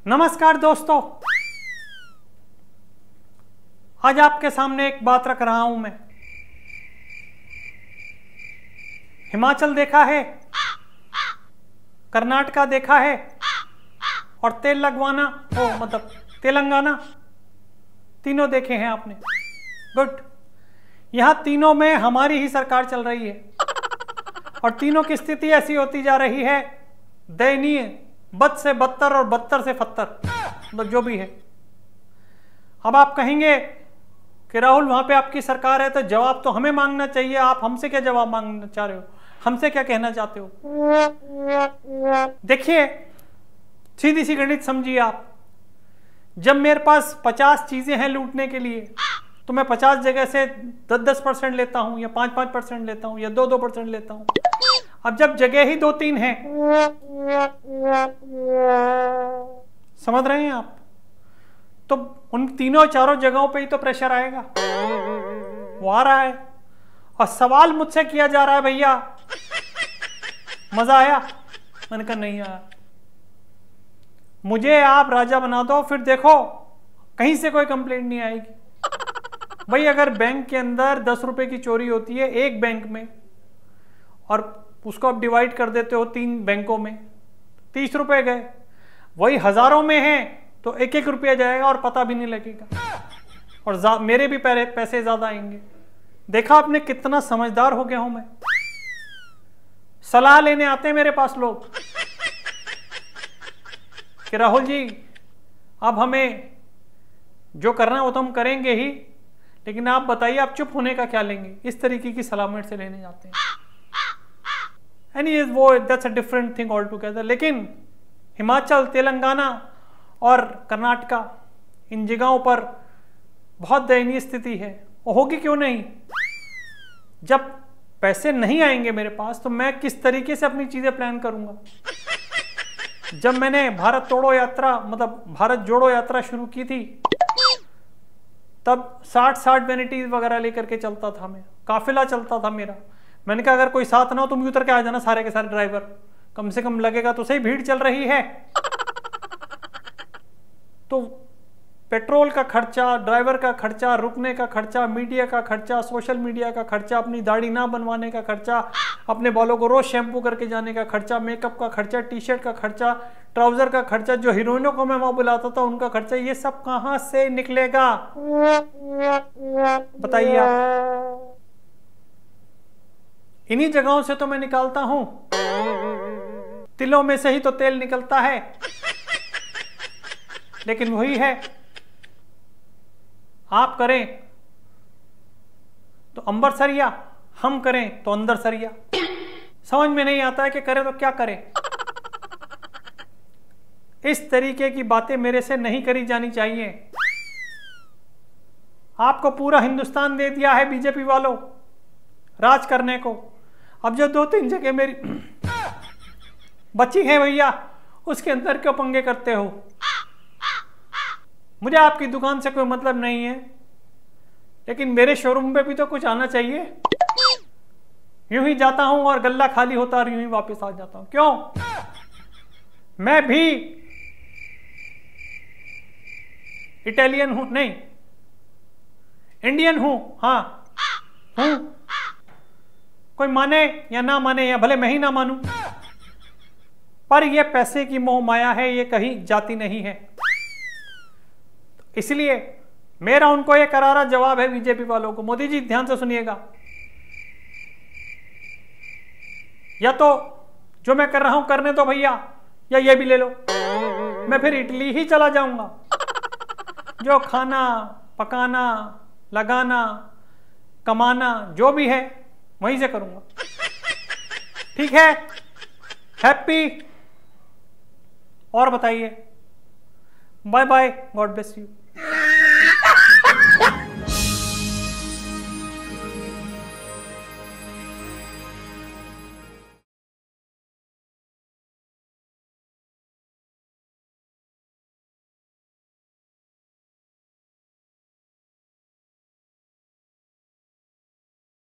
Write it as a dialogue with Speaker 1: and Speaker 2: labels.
Speaker 1: नमस्कार दोस्तों, आज आपके सामने एक बात रख रहा हूं मैं। हिमाचल देखा है, कर्नाटका देखा है और तेल लगवाना मतलब तेलंगाना, तीनों देखे हैं आपने। गुड। यहां तीनों में हमारी ही सरकार चल रही है और तीनों की स्थिति ऐसी होती जा रही है, दयनीय, बद से बदतर और बदतर से फत्तर, मतलब जो भी है। अब आप कहेंगे कि राहुल वहां पे आपकी सरकार है तो जवाब तो हमें मांगना चाहिए, आप हमसे क्या जवाब मांगना चाह रहे हो, हमसे क्या कहना चाहते हो? देखिए, सीधी सी गणित समझिए आप। जब मेरे पास 50 चीजें हैं लूटने के लिए तो मैं 50 जगह से 10-10% लेता हूं या 5-5% लेता हूं या 2-2% लेता हूं। अब जब जगह ही 2-3 है, समझ रहे हैं आप, तो उन तीनों चारों जगहों पे ही तो प्रेशर आएगा। वो आ रहा है और सवाल मुझसे किया जा रहा है, भैया मजा आया? मैंने कहा नहीं आया। मुझे आप राजा बना दो, फिर देखो कहीं से कोई कंप्लेंट नहीं आएगी। भाई अगर बैंक के अंदर 10 रुपए की चोरी होती है एक बैंक में और उसको आप डिवाइड कर देते हो 3 बैंकों में, 30 रुपए गए। वही हजारों में है तो 1-1 रुपया जाएगा और पता भी नहीं लगेगा और मेरे भी पैसे ज्यादा आएंगे। देखा आपने कितना समझदार हो गया हूं मैं। सलाह लेने आते हैं मेरे पास लोग कि राहुल जी अब हमें जो करना है वो तो हम करेंगे ही, लेकिन आप बताइए आप चुप होने का क्या लेंगे। इस तरीके की सलाह मेरे से लेने जाते हैं। एनीवेज वो that's a different thing all together. लेकिन हिमाचल, तेलंगाना और कर्नाटका, इन जगहों पर बहुत दयनीय स्थिति है। और होगी क्यों नहीं? जब पैसे नहीं आएंगे मेरे पास तो मैं किस तरीके से अपनी चीजें प्लान करूंगा। जब मैंने भारत तोड़ो यात्रा मतलब भारत जोड़ो यात्रा शुरू की थी तब 60 वैनिटीज वगैरह लेकर के चलता था मैं, काफिला चलता था मेरा। मैंने कहा अगर कोई साथ ना हो तुम भी उतर के आ जाना, सारे के सारे ड्राइवर, कम से कम लगेगा तो सही भीड़ चल रही है। तो पेट्रोल का खर्चा, ड्राइवर का खर्चा, रुकने का खर्चा, मीडिया का खर्चा, सोशल मीडिया का खर्चा, अपनी दाढ़ी ना बनवाने का खर्चा, अपने बालों को रोज शैम्पू करके जाने का खर्चा, मेकअप का खर्चा, टी-शर्ट का खर्चा, ट्राउजर का खर्चा, जो हीरोइनों को मैं वहां बुलाता था उनका खर्चा, ये सब कहां से निकलेगा बताइए आप? इन्हीं जगहों से तो मैं निकालता हूं। तिलों में से ही तो तेल निकलता है। लेकिन वही है, आप करें तो अंबर सरिया, हम करें तो अंदर सरिया। समझ में नहीं आता है कि करें तो क्या करें। इस तरीके की बातें मेरे से नहीं करी जानी चाहिए। आपको पूरा हिंदुस्तान दे दिया है बीजेपी वालों राज करने को। अब जो 2-3 जगह मेरी बची है भैया, उसके अंदर क्यों पंगे करते हो? मुझे आपकी दुकान से कोई मतलब नहीं है, लेकिन मेरे शोरूम पे भी तो कुछ आना चाहिए। यूं ही जाता हूं और गल्ला खाली होता और यूं ही वापस आ जाता हूं। क्यों? मैं भी इटालियन हूं, नहीं इंडियन हूं। हाँ हूं, कोई माने या ना माने, या भले मैं ही ना मानूं, पर यह पैसे की मोह माया है, ये कहीं जाती नहीं है। इसलिए मेरा उनको यह करारा जवाब है बीजेपी वालों को। मोदी जी ध्यान से सुनिएगा, या तो जो मैं कर रहा हूं करने दो भैया, या ये भी ले लो। मैं फिर इटली ही चला जाऊंगा। जो खाना पकाना, लगाना, कमाना जो भी है वहीं से करूंगा। ठीक है? हैप्पी? और बताइए। Bye bye, God bless you.